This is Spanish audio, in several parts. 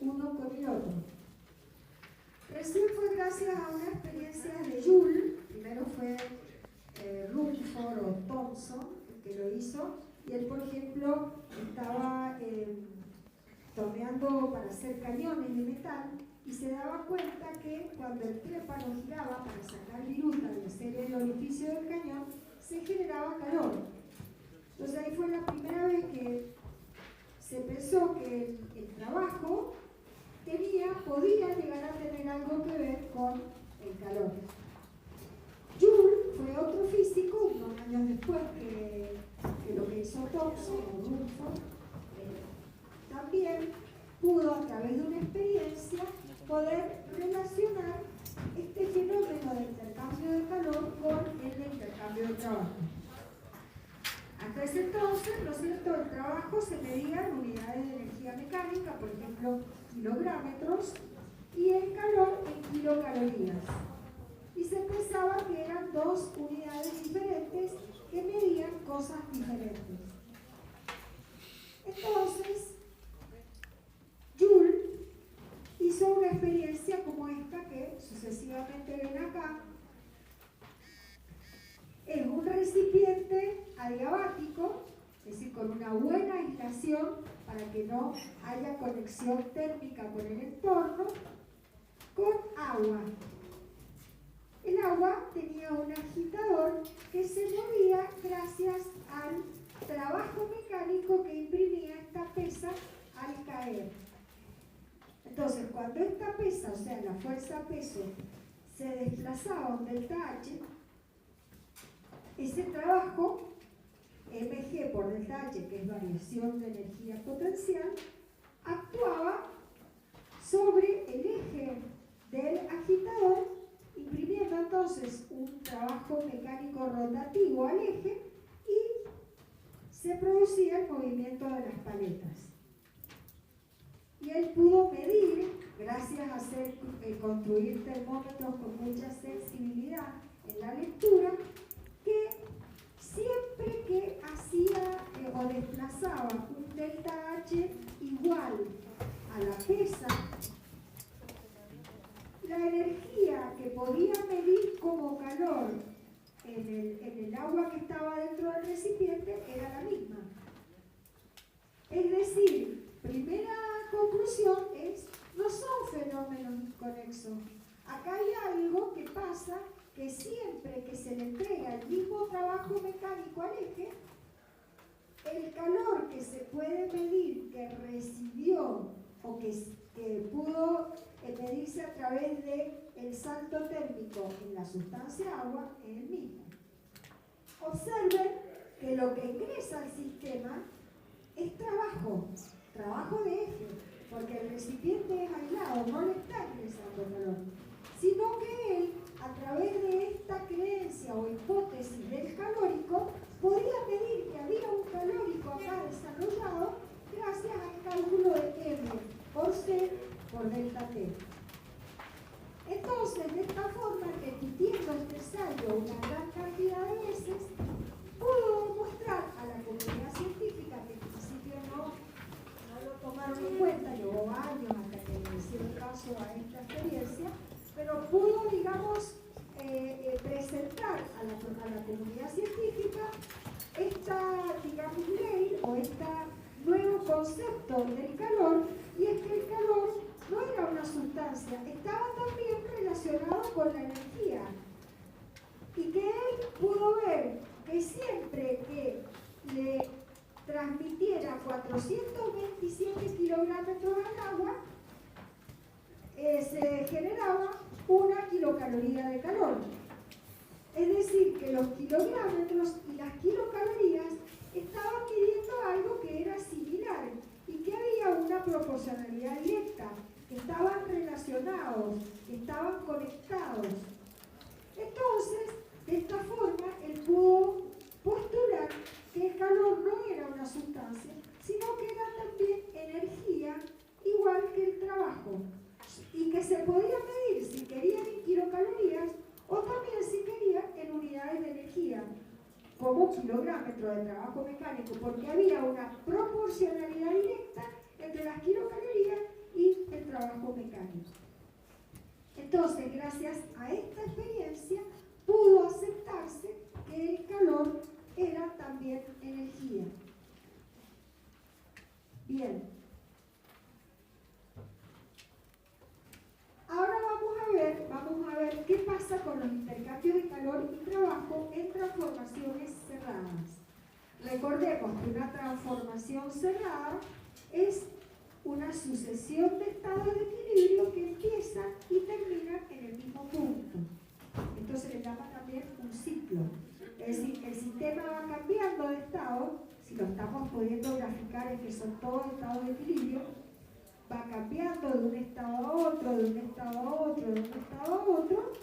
uno con el otro. Recién fue gracias a una experiencia de Joule, primero fue Rutherford o Thomson el que lo hizo, y él, por ejemplo, estaba torneando para hacer cañones de metal y se daba cuenta que cuando el trépano giraba para sacar viruta y hacer el orificio del cañón, se generaba calor. Entonces ahí fue la primera vez que se pensó que el trabajo podía llegar a tener algo que ver con el calor. Joule fue otro físico, unos años después que lo que hizo Thomson o Rutherford, también pudo a través de una experiencia poder relacionar este fenómeno de intercambio de calor con el de intercambio de trabajo. Hasta ese entonces, ¿no es cierto?, el trabajo se medía en unidades de energía mecánica, por ejemplo, kilográmetros, y el calor en kilocalorías. Y se pensaba que eran dos unidades diferentes que medían cosas diferentes. Entonces, Joule hizo una experiencia como esta que sucesivamente ven acá. Es un recipiente adiabático, es decir, con una buena aislación para que no haya conexión térmica con el entorno, con agua. El agua tenía un agitador que se movía gracias al trabajo mecánico que imprimía esta pesa al caer. Entonces, cuando esta pesa, o sea, la fuerza peso, se desplazaba un delta H, ese trabajo, mg por delta H, que es variación de energía potencial, actuaba sobre el eje del agitador, imprimiendo entonces un trabajo mecánico rotativo al eje y se producía el movimiento de las paletas. Y él pudo medir, gracias a construir termómetros con mucha sensibilidad en la lectura, que siempre que hacía o desplazaba un delta H igual a la pesa, la energía que podía medir como calor en el agua que estaba dentro del recipiente era la misma. Es decir, primera conclusión es, no son fenómenos inconexos. Acá hay algo que pasa, que siempre que se le entrega el mismo trabajo mecánico al eje, el calor que se puede medir, que recibió o que pudo medirse a través del salto térmico en la sustancia agua, es el mismo. Observen que lo que ingresa al sistema es trabajo de eje, porque el recipiente es aislado, no le está ingresando calor, sino que él, a través de esta creencia o hipótesis del calórico, podía medir que había un calórico acá desarrollado gracias al cálculo de M por C por delta T. Entonces, de esta forma, repitiendo este ensayo una gran cantidad de veces, pudo demostrar a la comunidad científica, que en principio no lo tomaron en cuenta, llevó años hasta que le hicieron caso a esta experiencia, pero pudo, digamos, presentar a la comunidad científica esta, digamos, ley o este nuevo concepto del calor, y es que el calor no era una sustancia, estaba también relacionado con la energía, y que él pudo ver que siempre que le transmitiera 427 kilográmetros al agua, se generaba una kilocaloría de calor. Es decir, que los kilográmetros y las kilocalorías estaban midiendo algo que era similar y que había una proporcionalidad directa, que estaban relacionados, que estaban conectados. Entonces, de esta forma, él pudo postular que el calor no era una sustancia, sino que era también energía, igual que el trabajo, y que se podía medir si querían en kilocalorías o también si querían en unidades de energía, como kilográmetro de trabajo mecánico, porque había una proporcionalidad directa entre las kilocalorías y el Entonces, gracias a esta experiencia, pudo aceptarse que el calor era también energía. Bien. Ahora vamos a ver qué pasa con los intercambios de calor y trabajo en transformaciones cerradas. Recordemos que una transformación cerrada es una sucesión de estados de equilibrio que empiezan y terminan en el mismo punto. Esto se le llama también un ciclo. Es decir, el sistema va cambiando de estado, si lo estamos pudiendo graficar es que son todos estados de equilibrio, va cambiando de un estado a otro, de un estado a otro, de un estado a otro,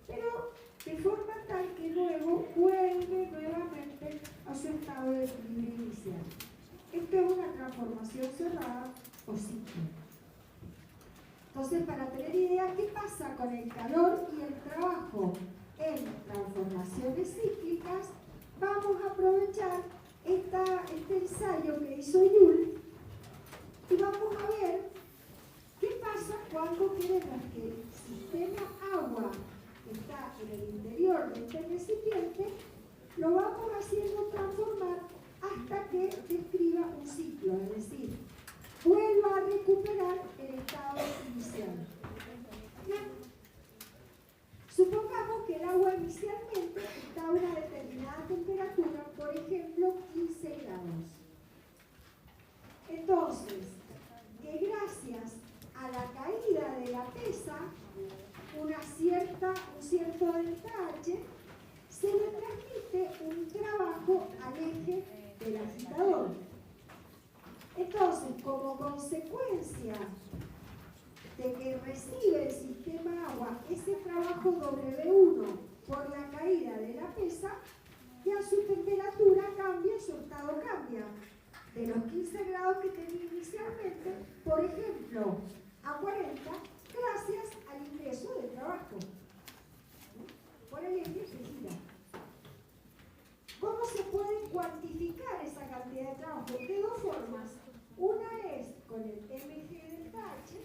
pero de forma tal que luego vuelve nuevamente a su estado de equilibrio inicial. Esto es una transformación cerrada o ciclo. Entonces, para tener idea qué pasa con el calor y el trabajo en transformaciones cíclicas, vamos a aprovechar este ensayo que hizo Joule y vamos a ver qué pasa cuando queremos que el sistema agua que está en el interior de este recipiente lo vamos haciendo transformar hasta que describa un ciclo, es decir, vuelva a recuperar el estado inicial. Bien. Supongamos que el agua inicialmente está a una determinada temperatura, por ejemplo 15 grados. Entonces, que gracias a la caída de la pesa, un cierto delta H, se le transmite un trabajo al eje del agitador. Entonces, como consecuencia de que recibe el sistema agua ese trabajo W1 por la caída de la pesa, ya su temperatura cambia, su estado cambia. De los 15 grados que tenía inicialmente, por ejemplo, a 40, gracias al ingreso del trabajo. Por el eje se gira. ¿Cómo se puede cuantificar esa cantidad de trabajo? De dos formas. Una es con el mg delta H,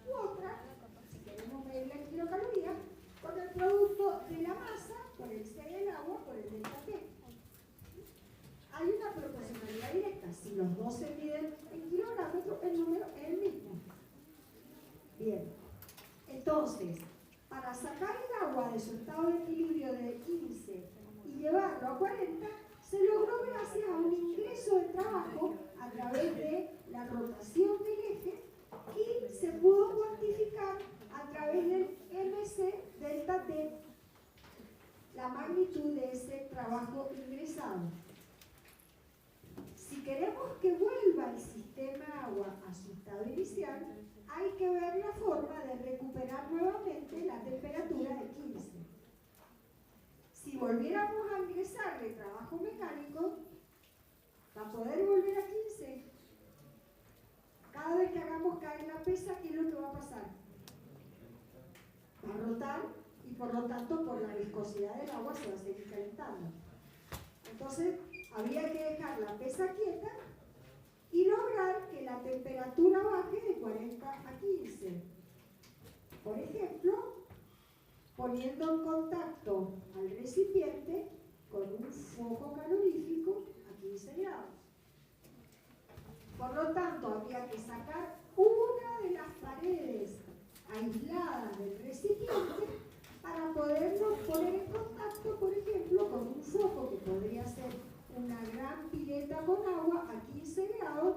u otra, si queremos medir la kilocaloría, con el producto de la masa, por el C del agua, por el delta T. Hay una proporcionalidad directa. Si los dos se miden en kilogramos, el número es el mismo. Bien. Entonces, para sacar el agua de su estado de equilibrio de 15 y llevarlo a 40, se logró gracias a un ingreso de trabajo a través de la rotación del eje y se pudo cuantificar a través del MC delta T la magnitud de ese trabajo ingresado. Si queremos que vuelva el sistema agua a su estado inicial, hay que ver la forma de recuperar nuevamente la temperatura de 15. Si volviéramos a ingresarle trabajo mecánico, para poder volver a 15, cada vez que hagamos caer la pesa, ¿qué es lo que va a pasar? Va a rotar y por lo tanto por la viscosidad del agua se va a seguir calentando. Entonces, había que dejar la pesa quieta y lograr que la temperatura baje de 40 a 15. Por ejemplo, poniendo en contacto al recipiente con un foco calorífico a 15 grados. Por lo tanto, había que sacar una de las paredes aisladas del recipiente para poderlo poner en contacto, por ejemplo, con un foco que podría ser una gran pileta con agua a 15 grados,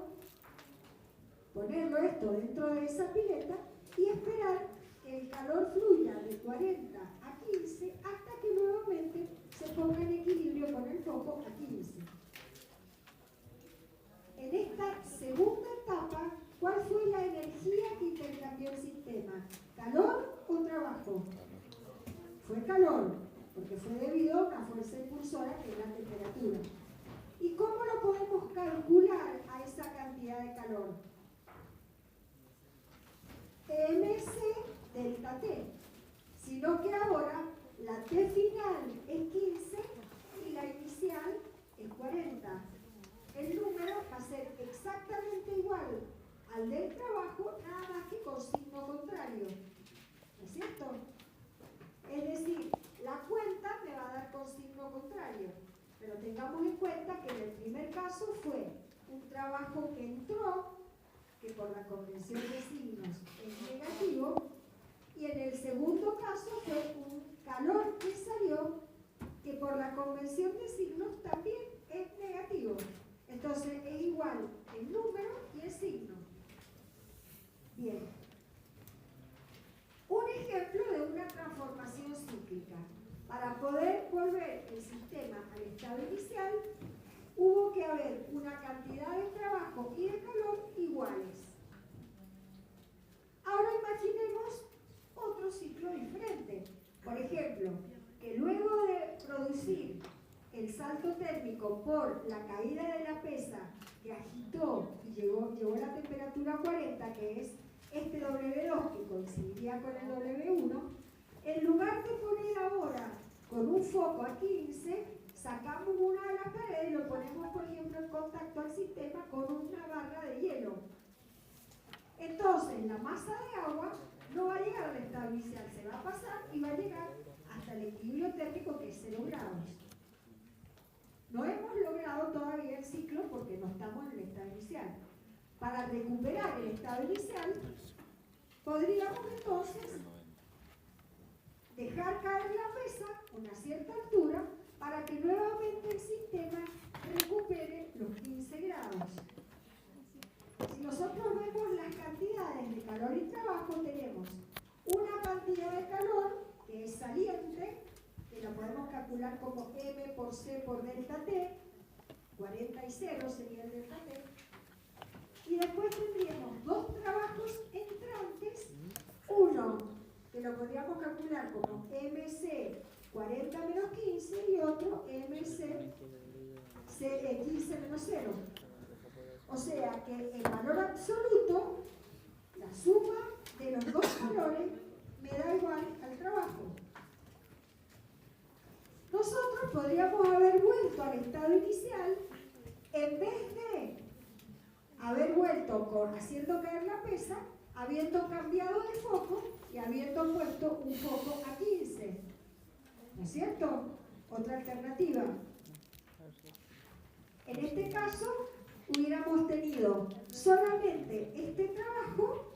ponerlo esto dentro de esa pileta y esperar que el calor fluya de 40 a 15 hasta que nuevamente se ponga en equilibrio con el foco a 15. En esta segunda etapa, ¿cuál fue la energía que intercambió el sistema? ¿Calor o trabajo? Fue calor, porque fue debido a una fuerza impulsora que es la temperatura. ¿Y cómo lo podemos calcular a esa cantidad de calor? MC delta T. Sino que ahora la T final es 15 y la inicial es 40. El número va a ser exactamente igual al del trabajo, nada más que con signo contrario. ¿No es cierto? tengamos en cuenta que en el primer caso fue un trabajo que entró, que por la convención de signos es negativo, y en el segundo caso fue un calor que salió, que por la convención de signos también es negativo. Entonces es igual el número y el signo. Bien. Un ejemplo de una transformación cíclica. Para poder volver el sistema al estado inicial, hubo que haber una cantidad de trabajo y de calor iguales. Ahora imaginemos otro ciclo diferente. Por ejemplo, que luego de producir el salto térmico por la caída de la pesa que agitó y llevó la temperatura a 40, que es este W2 que coincidiría con el W1, en lugar de poner ahora con un foco a 15, sacamos una de las paredes y lo ponemos, por ejemplo, en contacto al sistema con una barra de hielo. Entonces, la masa de agua no va a llegar al estado inicial, se va a pasar y va a llegar hasta el equilibrio térmico, que es 0 grados. No hemos logrado todavía el ciclo porque no estamos en el estado inicial. Para recuperar el estado inicial, podríamos entonces dejar caer la pesa a una cierta altura para que nuevamente el sistema recupere los 15 grados. Si nosotros vemos las cantidades de calor y trabajo, tenemos una cantidad de calor que es saliente, que la podemos calcular como M por C por delta T, 40 y 0 sería el delta T, y después tendríamos dos trabajos entrantes, uno que lo podríamos calcular como MC 40 menos 15 y otro MC 15 menos 0. O sea que el valor absoluto, la suma de los dos valores, me da igual al trabajo. Nosotros podríamos haber vuelto al estado inicial en vez de haber vuelto haciendo caer la pesa, habiendo cambiado de foco y habiendo puesto un foco a 15. ¿No es cierto? Otra alternativa. En este caso, hubiéramos tenido solamente este trabajo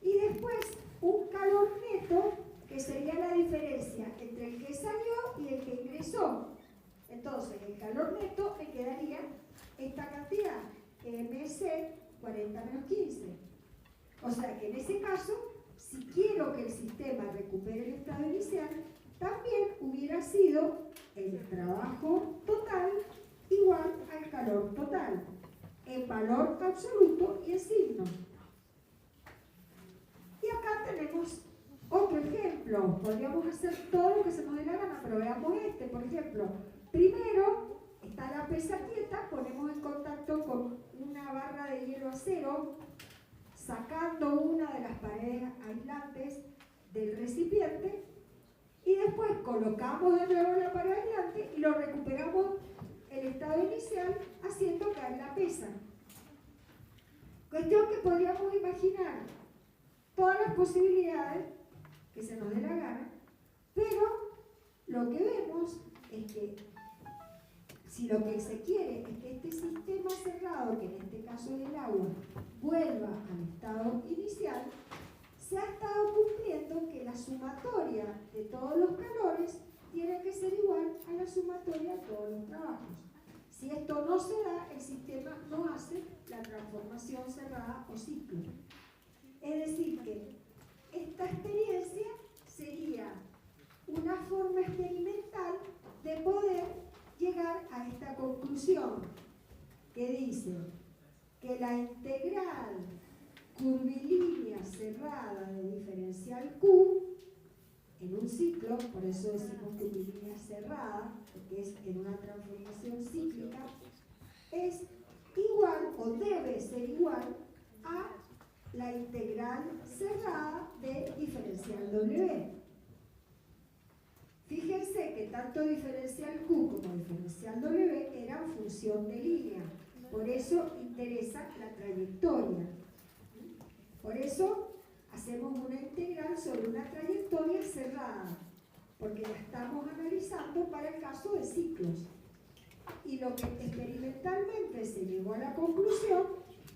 y después un calor neto, que sería la diferencia entre el que salió y el que ingresó. Entonces, el calor neto me quedaría esta cantidad, MC 40 menos 15. O sea que en ese caso, si quiero que el sistema recupere el estado inicial, también hubiera sido el trabajo total igual al calor total, en valor absoluto y en signo. Y acá tenemos otro ejemplo. Podríamos hacer todo lo que se nos dé la gana, pero veamos este. Por ejemplo, primero está la pesa quieta, ponemos en contacto con una barra de hielo a cero, sacando una de las paredes aislantes del recipiente, y después colocamos de nuevo la pared aislante y lo recuperamos el estado inicial haciendo caer la pesa. Cuestión que podríamos imaginar todas las posibilidades que se nos dé la gana, pero lo que vemos es que si lo que se quiere es que este sistema cerrado, que en este caso es el agua, vuelva al estado inicial, se ha estado cumpliendo que la sumatoria de todos los calores tiene que ser igual a la sumatoria de todos los trabajos. Si esto no se da, el sistema no hace la transformación cerrada o ciclo. Es decir, que esta experiencia sería una forma experimental de poder llegar a esta conclusión que dice que la integral curvilínea cerrada de diferencial Q en un ciclo, por eso decimos curvilínea cerrada, porque es en una transformación cíclica, es igual o debe ser igual a la integral cerrada de diferencial W. Fíjense que tanto diferencial Q como diferencial W eran función de línea, por eso interesa la trayectoria. Por eso hacemos una integral sobre una trayectoria cerrada, porque la estamos analizando para el caso de ciclos. Y lo que experimentalmente se llegó a la conclusión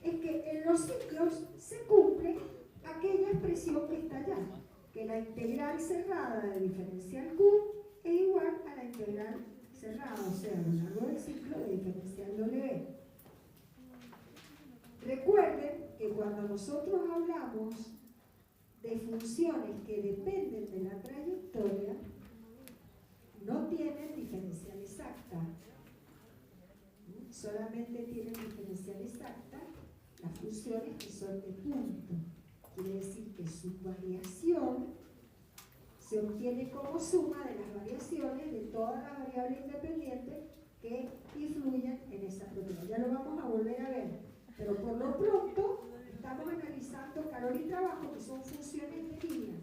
es que en los ciclos se cumple aquella expresión que está allá, que la integral cerrada de diferencial Q es igual a la integral cerrada, o sea, a lo largo del ciclo de diferencial W. Recuerden que cuando nosotros hablamos de funciones que dependen de la trayectoria, no tienen diferencial exacta. Solamente tienen diferencial exacta las funciones que son de punto. Quiere decir que su variación se obtiene como suma de las variaciones de todas las variables independientes que influyen en esa propiedad. Ya lo vamos a volver a ver, pero por lo pronto estamos analizando calor y trabajo, que son funciones de línea.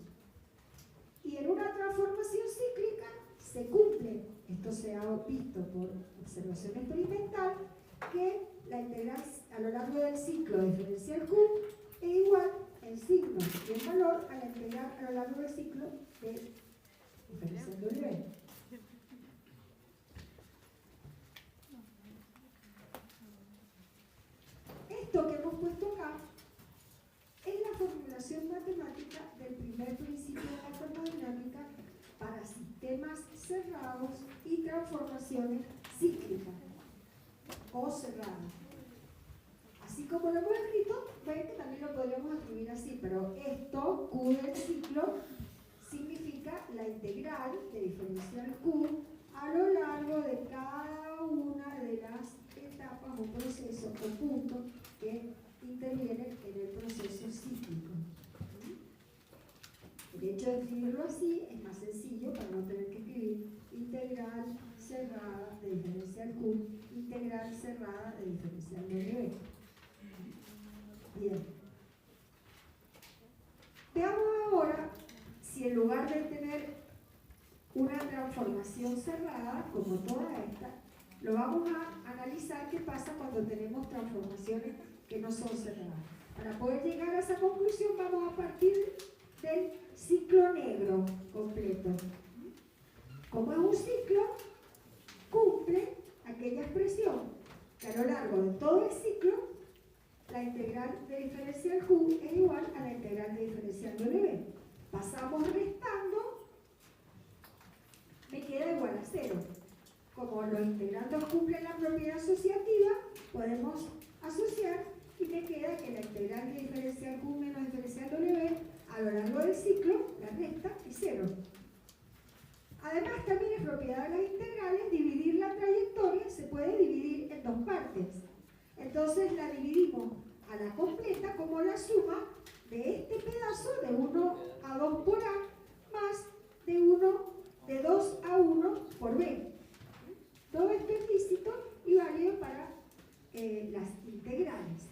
Y en una transformación cíclica se cumple, esto se ha visto por observación experimental, que la integral a lo largo del ciclo de diferencial Q es igual en signo y en valor a la integral a lo largo del ciclo de diferencial W. Esto que hemos puesto acá es la formulación matemática del primer principio de la termodinámica para sistemas cerrados y transformaciones cíclicas o cerradas. Así como lo hemos escrito, ven que también lo podríamos escribir así, pero esto, Q del ciclo, significa la integral de diferencial Q a lo largo de cada una de las etapas o procesos o puntos que intervienen en el proceso cíclico. El hecho de escribirlo así es más sencillo para no tener que escribir integral cerrada de diferencial Q, integral cerrada de diferencial W. Bien. Veamos ahora si en lugar de tener una transformación cerrada, como toda esta, lo vamos a analizar qué pasa cuando tenemos transformaciones que no son cerradas. Para poder llegar a esa conclusión vamos a partir del ciclo negro completo. Como es un ciclo, cumple aquella expresión que a lo largo de todo el ciclo la integral de diferencial Q es igual a la integral de diferencial W. Pasamos restando, me queda igual a 0. Como los integrandos cumplen la propiedad asociativa, podemos asociar y me queda que la integral de diferencial Q menos diferencial W a lo largo del ciclo, la resta es 0. Además, también es propiedad de las integrales dividir la trayectoria, se puede dividir en dos partes. Entonces la dividimos a la completa como la suma de este pedazo de 1 a 2 por A más de 2 a 1 por B. Todo esto es lícito y válido para las integrales.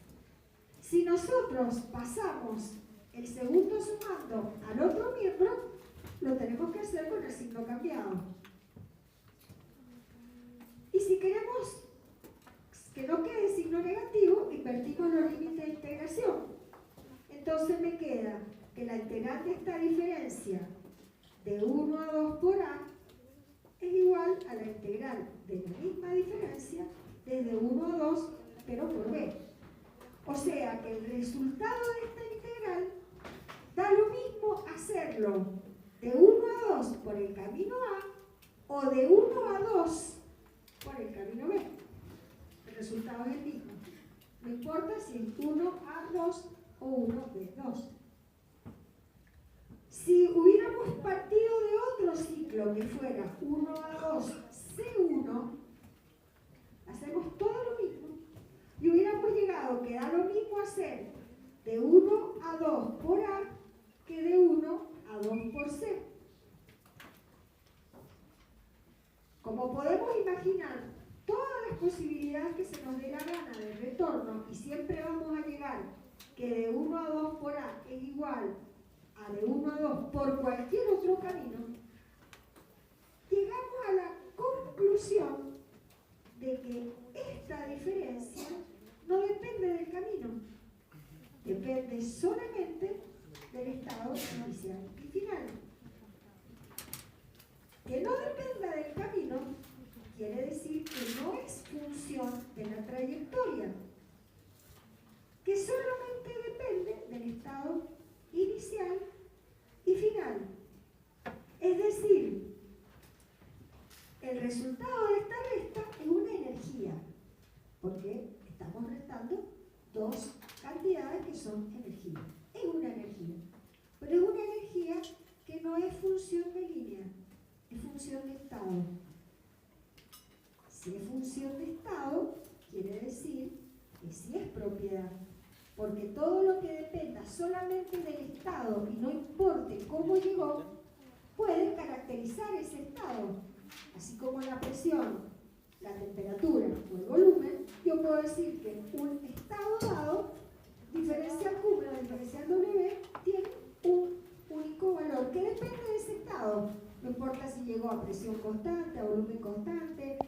Si nosotros pasamos el segundo sumando al otro miembro, lo tenemos que hacer con el signo cambiado. Y si queremos que no quede signo negativo, invertimos los límites de integración. Entonces me queda que la integral de esta diferencia de 1 a 2 por A es igual a la integral de la misma diferencia desde 1 a 2, pero por B. O sea que el resultado de esta integral da lo mismo hacerlo de 1 a 2 por el camino A o de 1 a 2 por el camino B. El resultado es el mismo. No importa si es 1 a 2 o 1 b 2. Si hubiéramos partido de otro ciclo que fuera 1 a 2 C1, hacemos todo lo mismo y hubiéramos llegado que da lo mismo hacer de 1 a 2 por A que de 1 a 2 por C. Como podemos imaginar, todas las posibilidades que se nos dé la gana de retorno, y siempre vamos a llegar que de 1 a 2 por A es igual a de 1 a 2 por cualquier otro camino, llegamos a la conclusión de que esta diferencia no depende del camino, depende solamente del estado inicial y final. Que no dependa del camino quiere decir que no es todo lo que dependa solamente del estado y no importe cómo llegó, puede caracterizar ese estado. Así como la presión, la temperatura o el volumen, yo puedo decir que un estado dado, diferencial Q menos diferencial W, tiene un único valor que depende de ese estado. No importa si llegó a presión constante, a volumen constante,